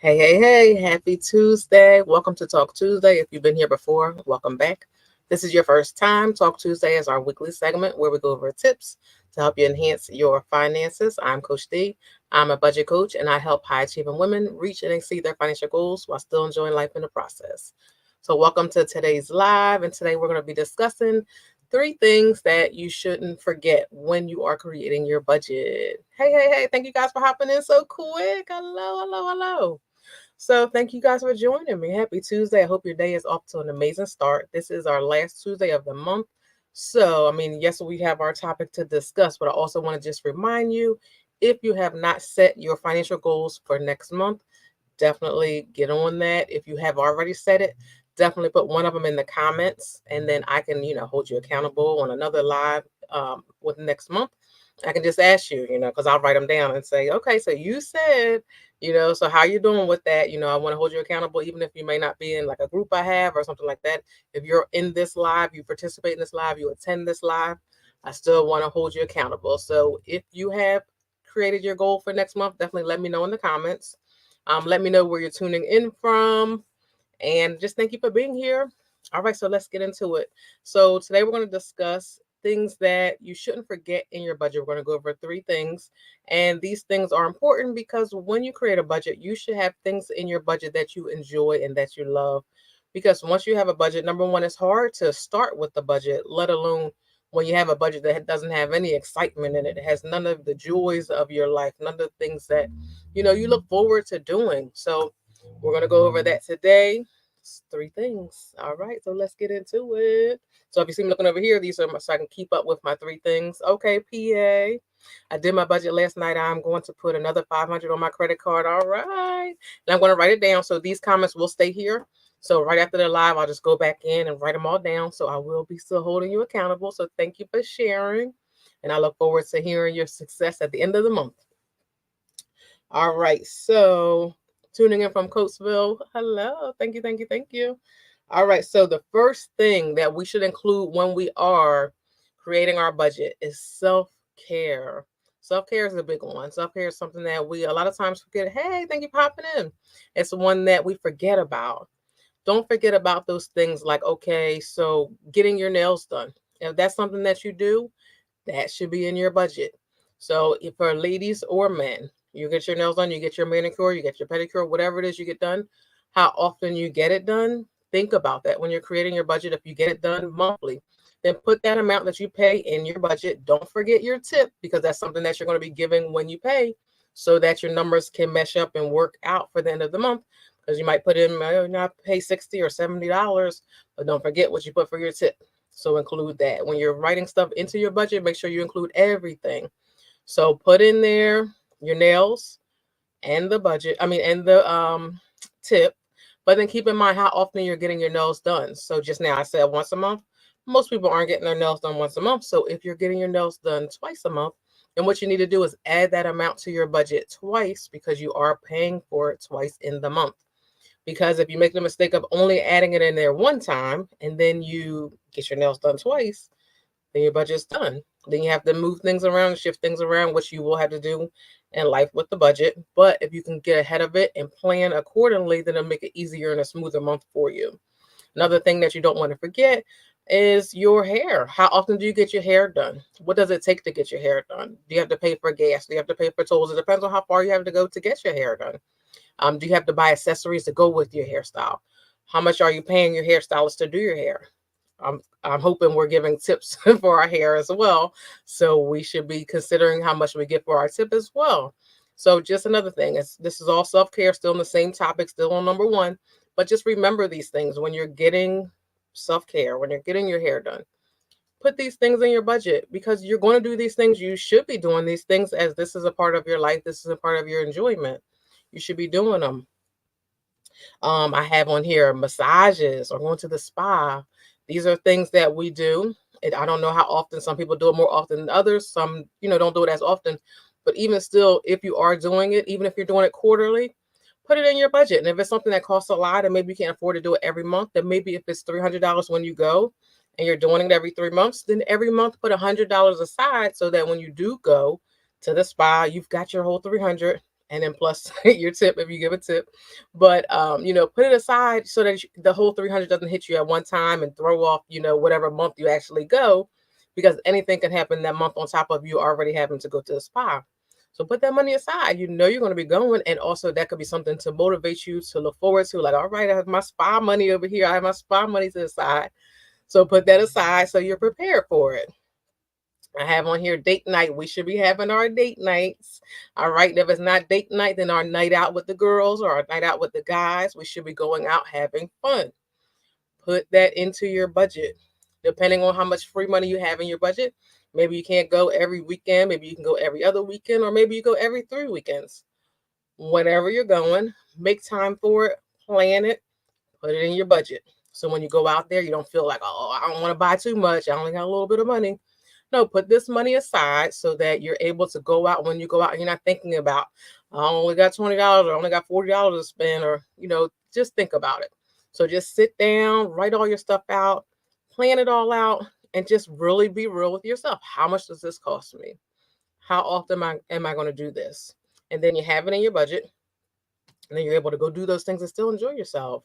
Hey, happy Tuesday. Welcome to Talk Tuesday. If you've been here before, welcome back. This is your first time. Talk Tuesday is our weekly segment where we go over tips to help you enhance your finances. I'm Coach D. I'm a budget coach and I help high achieving women reach and exceed their financial goals while still enjoying life in the process. So, welcome to today's live. And today we're going to be discussing three things that you shouldn't forget when you are creating your budget. Hey. Thank you guys for hopping in so quick. Hello. So thank you guys for joining me. Happy Tuesday. I hope your day is off to an amazing start. This is our last Tuesday of the month. So, yes, we have our topic to discuss, but I also want to just remind you, if you have not set your financial goals for next month, definitely get on that. If you have already set it, definitely put one of them in the comments, and then I can, hold you accountable on another live with next month. I can just ask you, because I'll write them down and say, okay, so you said, so how you doing with that? I want to hold you accountable, even if you may not be in like a group I have or something like that. If you're in this live, you participate in this live, you attend this live, I still want to hold you accountable. So if you have created your goal for next month, definitely let me know in the comments. Let me know where you're tuning in from. And just thank you for being here. All right, so let's get into it. So today we're going to discuss things that you shouldn't forget in your budget. We're going to go over three things. And these things are important because when you create a budget, you should have things in your budget that you enjoy and that you love. Because once you have a budget, number one, it's hard to start with the budget, let alone when you have a budget that doesn't have any excitement in it. It has none of the joys of your life, none of the things that, you look forward to doing. So we're going to go over that today. It's three things. All right, so let's get into it. So if you see me looking over here, these are so I can keep up with my three things. Okay, PA. I did my budget last night. I'm going to put another 500 on my credit card. All right. And I'm going to write it down. So these comments will stay here. So right after the live, I'll just go back in and write them all down. So I will be still holding you accountable. So thank you for sharing. And I look forward to hearing your success at the end of the month. All right. So tuning in from Coatesville. Hello. Thank you. All right. So the first thing that we should include when we are creating our budget is self-care. Self-care is a big one. Self-care is something that we a lot of times forget. Hey, thank you for popping in. It's one that we forget about. Don't forget about those things like, okay, so getting your nails done. If that's something that you do, that should be in your budget. So if for ladies or men, you get your nails done, you get your manicure, you get your pedicure, whatever it is you get done, how often you get it done, think about that when you're creating your budget. If you get it done monthly, then put that amount that you pay in your budget. Don't forget your tip because that's something that you're going to be giving when you pay so that your numbers can mesh up and work out for the end of the month. Because you might put in, not pay $60 or $70, but don't forget what you put for your tip. So include that. When you're writing stuff into your budget, make sure you include everything. So put in there your nails and the budget, and the tip, but then keep in mind how often you're getting your nails done. So just now I said once a month. Most people aren't getting their nails done once a month. So if you're getting your nails done twice a month, then what you need to do is add that amount to your budget twice because you are paying for it twice in the month. Because if you make the mistake of only adding it in there one time and then you get your nails done twice, then your budget's done. Then you have to move things around, shift things around, which you will have to do in life with the budget. But if you can get ahead of it and plan accordingly, then it'll make it easier and a smoother month for you. Another thing that you don't want to forget is your hair. How often do you get your hair done? What does it take to get your hair done? Do you have to pay for gas? Do you have to pay for tools? It depends on how far you have to go to get your hair done. Do you have to buy accessories to go with your hairstyle? How much are you paying your hairstylist to do your hair? I'm hoping we're giving tips for our hair as well. So we should be considering how much we get for our tip as well. So just another thing, this is all self-care, still in the same topic, still on number one. But just remember these things when you're getting self-care, when you're getting your hair done. Put these things in your budget because you're going to do these things. You should be doing these things as this is a part of your life. This is a part of your enjoyment. You should be doing them. I have on here massages or going to the spa. These are things that we do. I don't know how often. Some people do it more often than others. Some, don't do it as often. But even still, if you are doing it, even if you're doing it quarterly, put it in your budget. And if it's something that costs a lot and maybe you can't afford to do it every month, then maybe if it's $300 when you go and you're doing it every 3 months, then every month put $100 aside so that when you do go to the spa, you've got your whole 300 and then plus your tip if you give a tip. But put it aside so that the whole 300 doesn't hit you at one time and throw off, whatever month you actually go, because anything can happen that month on top of you already having to go to the spa. So put that money aside. You know you're going to be going, and also that could be something to motivate you to look forward to. Like, all right, I have my spa money over here. I have my spa money to the side. So put that aside so you're prepared for it. I have on here date night. We should be having our date nights. All right. If it's not date night, then our night out with the girls or our night out with the guys, we should be going out having fun. Put that into your budget. Depending on how much free money you have in your budget, maybe you can't go every weekend. Maybe you can go every other weekend, or maybe you go every 3 weekends. Whenever you're going, make time for it, plan it, put it in your budget. So when you go out there, you don't feel like, oh, I don't want to buy too much. I only got a little bit of money. No, put this money aside so that you're able to go out when you go out and you're not thinking about, I only got $20 or I only got $40 to spend, or, just think about it. So just sit down, write all your stuff out, plan it all out, and just really be real with yourself. How much does this cost me? How often am I going to do this? And then you have it in your budget, and then you're able to go do those things and still enjoy yourself.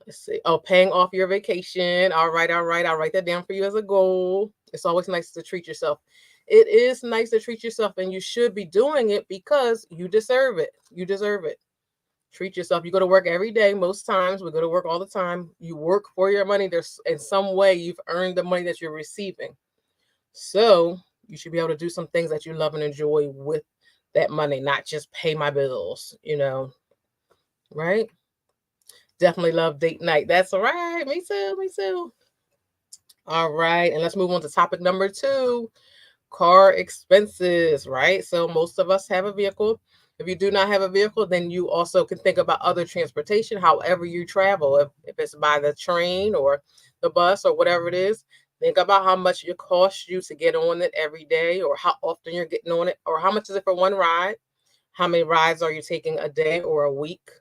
Let's see. Oh, paying off your vacation. All right, all right. I'll write that down for you as a goal. It's always nice to treat yourself. It is nice to treat yourself, and you should be doing it because you deserve it. You deserve it. Treat yourself. You go to work every day. Most times we go to work all the time. You work for your money. There's in some way you've earned the money that you're receiving. So you should be able to do some things that you love and enjoy with that money, not just pay my bills, right? Definitely love date night. That's all right. Me too. Me too. All right. And let's move on to topic number 2, car expenses, right? So most of us have a vehicle. If you do not have a vehicle, then you also can think about other transportation, however you travel. If it's by the train or the bus or whatever it is, think about how much it costs you to get on it every day, or how often you're getting on it, or how much is it for one ride? How many rides are you taking a day or a week?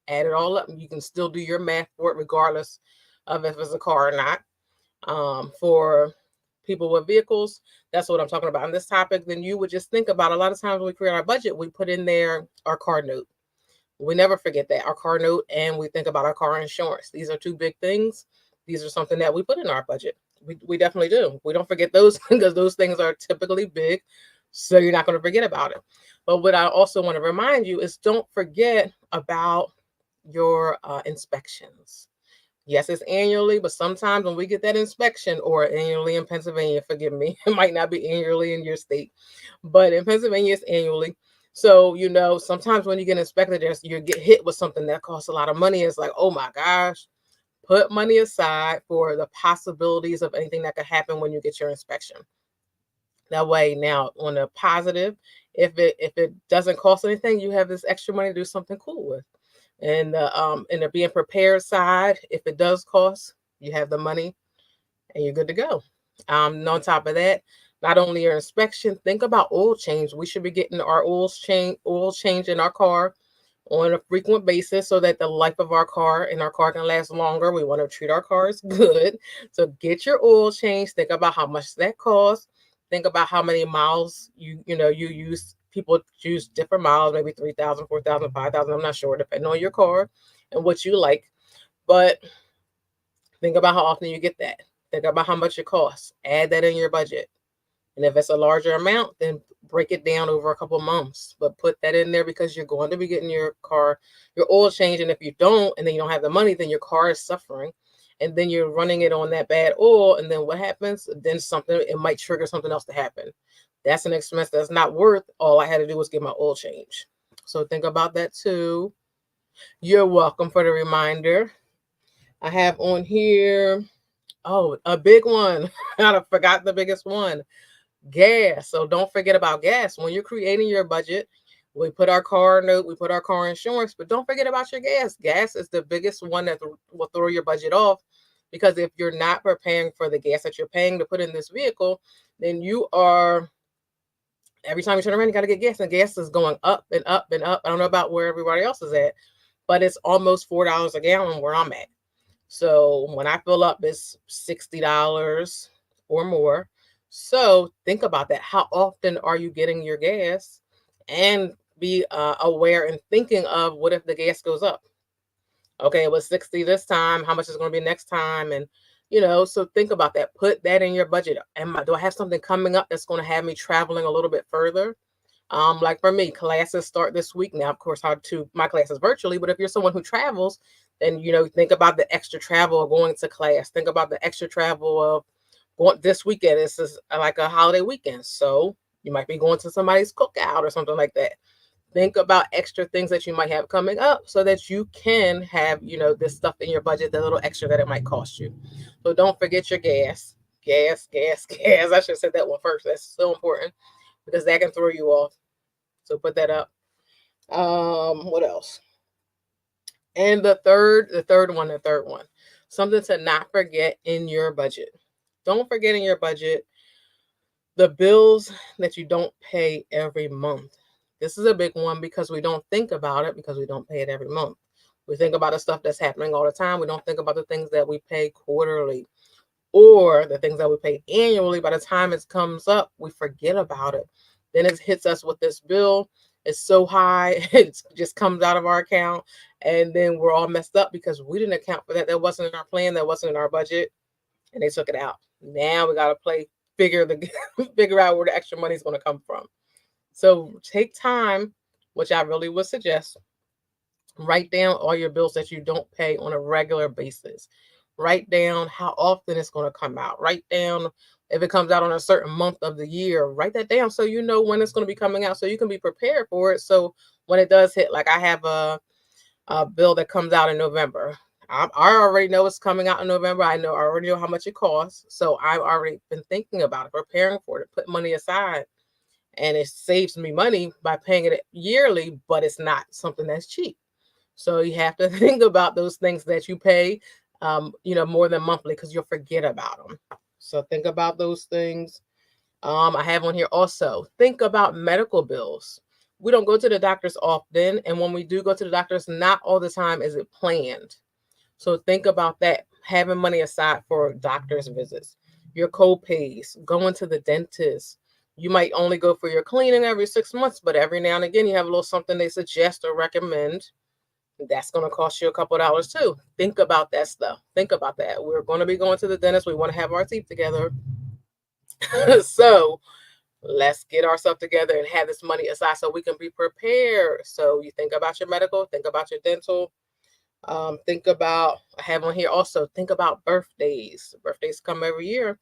Add it all up. You can still do your math for it, regardless of if it's a car or not. For people with vehicles, that's what I'm talking about on this topic. Then you would just think about, a lot of times when we create our budget, we put in there our car note. We never forget that, our car note, and we think about our car insurance. These are two big things. These are something that we put in our budget. We definitely do. We don't forget those because those things are typically big. So you're not going to forget about it. But what I also want to remind you is, don't forget about your inspections. Yes, it's annually, but sometimes when we get that inspection, or annually in Pennsylvania, forgive me, it might not be annually in your state, but in Pennsylvania, it's annually. So, sometimes when you get inspected, you get hit with something that costs a lot of money. It's like, oh my gosh, put money aside for the possibilities of anything that could happen when you get your inspection. That way, now on the positive, if it doesn't cost anything, you have this extra money to do something cool with. And the being prepared side, if it does cost, you have the money and you're good to go. On top of that, not only your inspection, think about oil change. We should be getting our oil change in our car on a frequent basis so that the life of our car can last longer. We want to treat our cars good. So get your oil change. Think about how much that costs. Think about how many miles you use. People use different miles, maybe 3,000, 4,000, 5,000. I'm not sure, depending on your car and what you like. But think about how often you get that. Think about how much it costs. Add that in your budget. And if it's a larger amount, then break it down over a couple months. But put that in there because you're going to be getting your oil change. And if you don't, and then you don't have the money, then your car is suffering. And then you're running it on that bad oil. And then what happens? Then it might trigger something else to happen. That's an expense that's not worth. All I had to do was get my oil change. So think about that too. You're welcome for the reminder. I have on here, a big one. I forgot the biggest one. Gas. So don't forget about gas. When you're creating your budget, we put our car note, we put our car insurance, but don't forget about your gas. Gas is the biggest one that will throw your budget off, because if you're not preparing for the gas that you're paying to put in this vehicle, then you are, every time you turn around, you got to get gas, and gas is going up and up and up. I don't know about where everybody else is at, but it's almost $4 a gallon where I'm at. So when I fill up, it's $60 or more. So think about that. How often are you getting your gas? And be aware and thinking of, what if the gas goes up? Okay, it was 60 this time. How much is it going to be next time? And so think about that. Put that in your budget. Do I have something coming up that's going to have me traveling a little bit further? Like for me, classes start this week. Now, of course, my classes virtually, but if you're someone who travels, then think about the extra travel of going to class. Think about the extra travel of going this weekend. This is like a holiday weekend. So you might be going to somebody's cookout or something like that. Think about extra things that you might have coming up so that you can have, this stuff in your budget, the little extra that it might cost you. So don't forget your gas. Gas, gas, gas. I should have said that one first. That's so important because that can throw you off. So put that up. What else? And the third one. Something to not forget in your budget. Don't forget in your budget the bills that you don't pay every month. This is a big one because we don't think about it because we don't pay it every month. We think about the stuff that's happening all the time. We don't think about the things that we pay quarterly or the things that we pay annually. By the time it comes up, we forget about it. Then it hits us with this bill. It's so high, it just comes out of our account. And then we're all messed up because we didn't account for that. That wasn't in our plan. That wasn't in our budget. And they took it out. Now we got to figure out where the extra money is going to come from. So take time, which I really would suggest. Write down all your bills that you don't pay on a regular basis. Write down how often it's going to come out. Write down if it comes out on a certain month of the year. Write that down so you know when it's going to be coming out so you can be prepared for it. So when it does hit, like I have a bill that comes out in November. I already know it's coming out in November. I already know how much it costs. So I've already been thinking about it, preparing for it, put money aside. And it saves me money by paying it yearly, but it's not something that's cheap. So you have to think about those things that you pay, more than monthly because you'll forget about them. So think about those things. I have on here also, think about medical bills. We don't go to the doctors often. And when we do go to the doctors, not all the time is it planned. So think about that, having money aside for doctor's visits, your co-pays, going to the dentist. You might only go for your cleaning every 6 months, but every now and again, you have a little something they suggest or recommend. That's going to cost you a couple of dollars too. Think about that stuff. Think about that. We're going to be going to the dentist. We want to have our teeth together. So let's get ourselves together and have this money aside so we can be prepared. So you think about your medical, think about your dental. Think about, I have on here also, think about birthdays. Birthdays come every year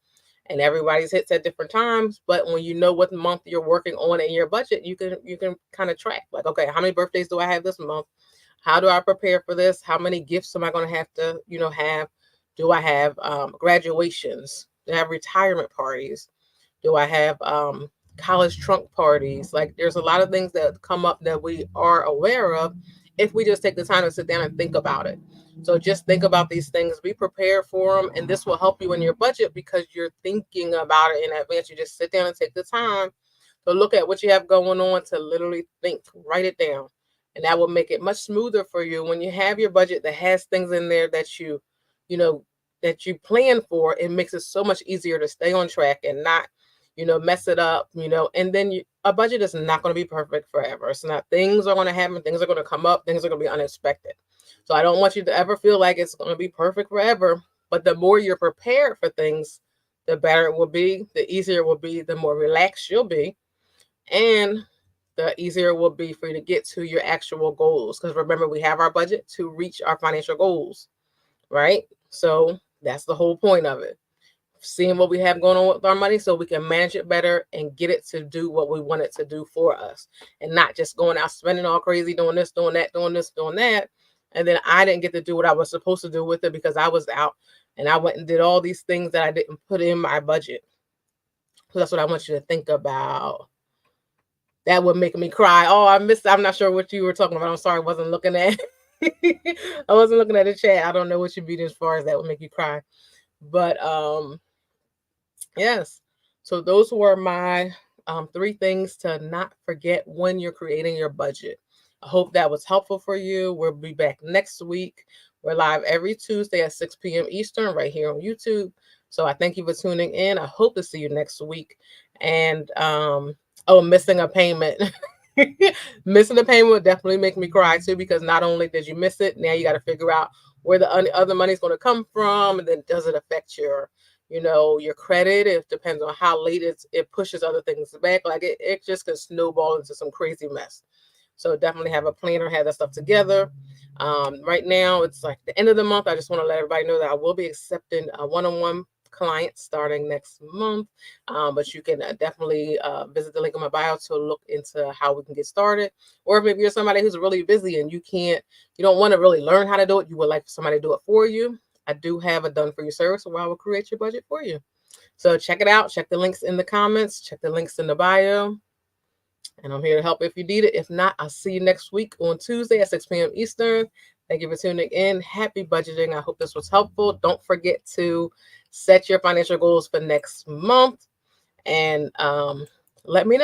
and everybody's hits at different times. But when you know what month you're working on in your budget, you can kind of track like, okay, how many birthdays do I have this month? How do I prepare for this? How many gifts am I going to have to, have? Do I have graduations? Do I have retirement parties? Do I have college trunk parties? Like there's a lot of things that come up that we are aware of if we just take the time to sit down and think about it. So just think about these things, be prepared for them, and this will help you in your budget because you're thinking about it in advance. You just sit down and take the time to look at what you have going on, to literally think, write it down. And that will make it much smoother for you when you have your budget that has things in there that that you plan for. It makes it so much easier to stay on track and not mess it up, and then a budget is not going to be perfect forever. It's not. Things are going to happen. Things are going to come up. Things are going to be unexpected. So I don't want you to ever feel like it's going to be perfect forever. But the more you're prepared for things, the better it will be, the easier it will be, the more relaxed you'll be. And the easier it will be for you to get to your actual goals. Because remember, we have our budget to reach our financial goals, right? So that's the whole point of it. Seeing what we have going on with our money so we can manage it better and get it to do what we want it to do for us, and not just going out spending all crazy, doing this, doing that, doing this, doing that. And then I didn't get to do what I was supposed to do with it because I was out and I went and did all these things that I didn't put in my budget. So that's what I want you to think about. That would make me cry. Oh, I'm not sure what you were talking about. I'm sorry. I wasn't looking at the chat. I don't know what you mean as far as that would make you cry. But yes. So those were my 3 things to not forget when you're creating your budget. I hope that was helpful for you. We'll be back next week. We're live every Tuesday at 6 p.m. Eastern right here on YouTube. So I thank you for tuning in. I hope to see you next week. And missing a payment. Missing the payment would definitely make me cry too, because not only did you miss it, now you got to figure out where the other money is going to come from, and then does it affect your credit? It depends on how late it pushes other things back. Like it just can snowball into some crazy mess. So definitely have a planner, have that stuff together. Right now, it's like the end of the month. I just want to let everybody know that I will be accepting a one-on-one client starting next month. But you can definitely visit the link in my bio to look into how we can get started. Or if maybe you're somebody who's really busy and you don't want to really learn how to do it, you would like somebody to do it for you, I do have a done for you service where I will create your budget for you. So check it out. Check the links in the comments. Check the links in the bio. And I'm here to help if you need it. If not, I'll see you next week on Tuesday at 6 p.m. Eastern. Thank you for tuning in. Happy budgeting. I hope this was helpful. Don't forget to set your financial goals for next month and let me know.